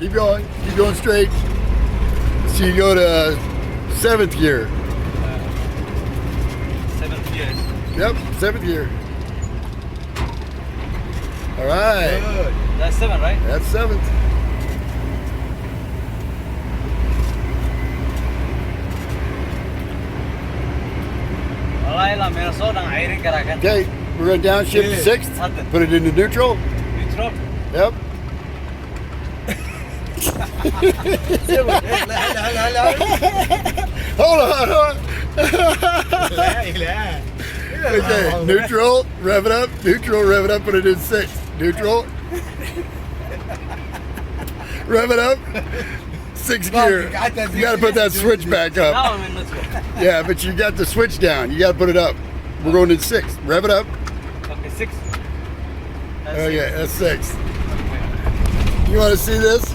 Keep going straight. So you go to 7th gear. 7th gear. Yep, 7th gear. All right. Good. That's 7, right? That's 7th. Okay, we're going to downshift to 6th. Put it into neutral. Neutral. Yep. Hold on. Okay, neutral, rev it up, put it in 6th. Neutral. Rev it up. 6th gear. You got to put that switch back up. Now I'm in neutral. Yeah, but you got the switch down. You got to put it up. We're going in 6th. Rev it up. Okay, 6. Okay, that's 6th. You want to see this?